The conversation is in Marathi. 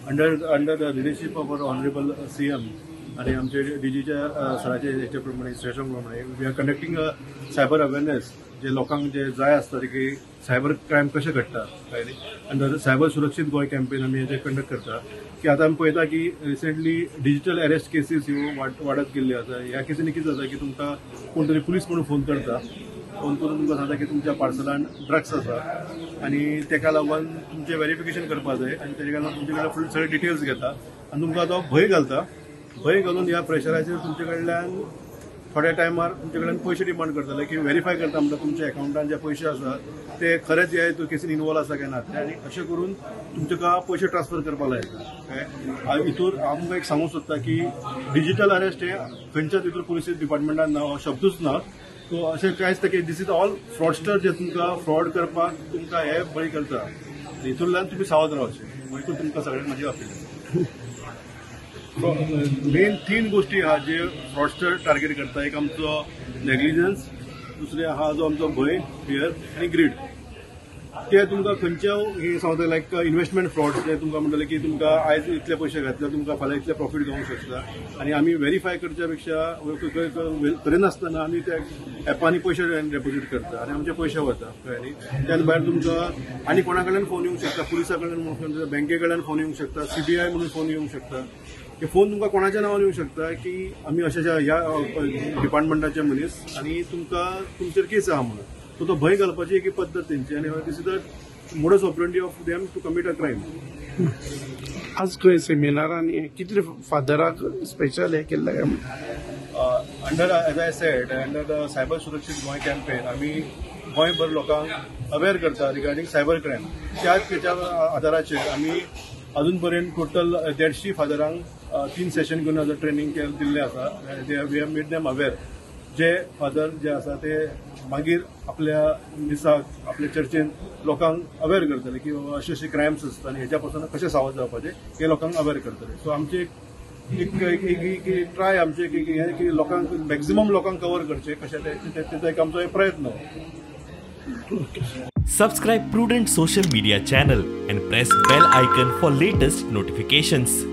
Under the leadership of our honourable CM आणि आमचे DGच्या सराचे हेचे प्रमाणे सेशन प्रमाणे we are conducting a cyber awareness जे लोकांक जे जाय आसता की सायबर क्रायम कशें घडटा कळ्ळें आनी सायबर सुरक्षीत गोंय कॅम्पेन आमी हेजे कंडक्ट करता की आतां आमी पळयता की रिसेंटली डिजिटल अरेस्ट केसीस ह्यो वाडत गेल्ली आसा. ह्या केसींनी कितें जाता की तुमकां कोण तरी पुलीस म्हणून फोन करता, फोन करून तुमकां सांगता की तुमच्या पार्सलान ड्रग्स आसा आनी तेका लागून तुमचें व्हेरिफिकेशन करपाक जाय आनी तेजे कडल्यान तुमचे कडल्यान फुल सगळे डिटेल्स घेता आनी तुमकां तो भंय घालता. भंय घालून ह्या प्रेशराचेर तुमचे कडल्यान थोड्या टायमार तुमचे कडल्यान पयशे डिमांड करतले की व्हेरीफाय करता म्हणजे तुमच्या अकाउंटान जे पयशे आसा ते खरेंच हे केसीन इन्वॉल्व आसा काय ना ते आनी अशें करून तुमकां पयशे ट्रान्सफर करपाक लायता. हितूर आमकां एक सांगूंक सोदता की डिजिटल अरेस्ट हे खंयच्याच हितूर पुलीस डिपार्टमेंटान ना, हो शब्दूच ना. सो अशें कांयच ते दीस इज ऑल फ्रॉडस्टर जे तुमकां फ्रॉड करपाक तुमकां हे बळी करता. हितूंतल्यान तुमी सावध रावचे. हितून तुमकां सगळ्यांक म्हाजी अपील. मेन 3 गोष्टी आहा जे फ्रॉडस्टर टार्गेट करता. एक आमचो नेग्लिजन्स, दुसरे आहा जो आमचो भंय, फियर आनी ग्रीड. ते तुमकां खंयच्या सांगता लायक इन्व्हेस्टमेंट फ्रॉड जे तुमकां म्हणटले की तुमकां आयज इतले पयशे घातले तुमकां फाल्यां इतले प्रॉफीट गावूंक शकता आनी आमी व्हेरीफाय करच्या पेक्षा करिनासतना आमी त्या एपांनी पयशे डेपोजीट करता आनी आमचे पयशे वता कळ्ळें. त्या भायर तुमकां आनी कोणा कडल्यान फोन येवंक शकता, पुलिसा कडल्यान म्हणूंक शकता, बँके कडल्यान फोन येवंक शकता, CBI म्हणून फोन येवंक शकता. हे फोन तुमकां कोणाच्या नांवान येवंक शकता की आमी अशा ह्या डिपार्टमेंटाचे मनीस आनी तुमकां तुमचेर केस आहा म्हणून. सो तो भंय घालपाची एक पद्दत तेंची आनी this is the modus operandi of them to commit a crime. आज खंय सेमिनारांनी कितले फादराक स्पेशल हे केल्ले under as I said under the cyber सुरक्षीत गोंय कॅम्पेन आमी गोंयभर लोकांक अवेअर करता रिगार्डिंग सायबर क्रायम. त्याच हेच्या आदाराचेर आमी अजून पर्यंत टोटल 150 फादरांक 3 सेशन घेवन ट्रेनिंग दिल्लें आसा. We have made them aware. जे फादर जे आसा ते मागीर आपल्या दिसाक आपल्या चर्चेन लोकांक अवेअर करतले की अशे अशे क्रायम्स आसता आनी हेच्या पासून कशें सावध जावपाचें हे लोकांक अवेअर करतले. सो आमचे एक ट्राय आमचे की लोकांक मॅक्झिमम लोकांक कवर करचे कशें तेचो एक आमचो प्रयत्न. Subscribe Prudent social media channel and press bell icon for latest notifications.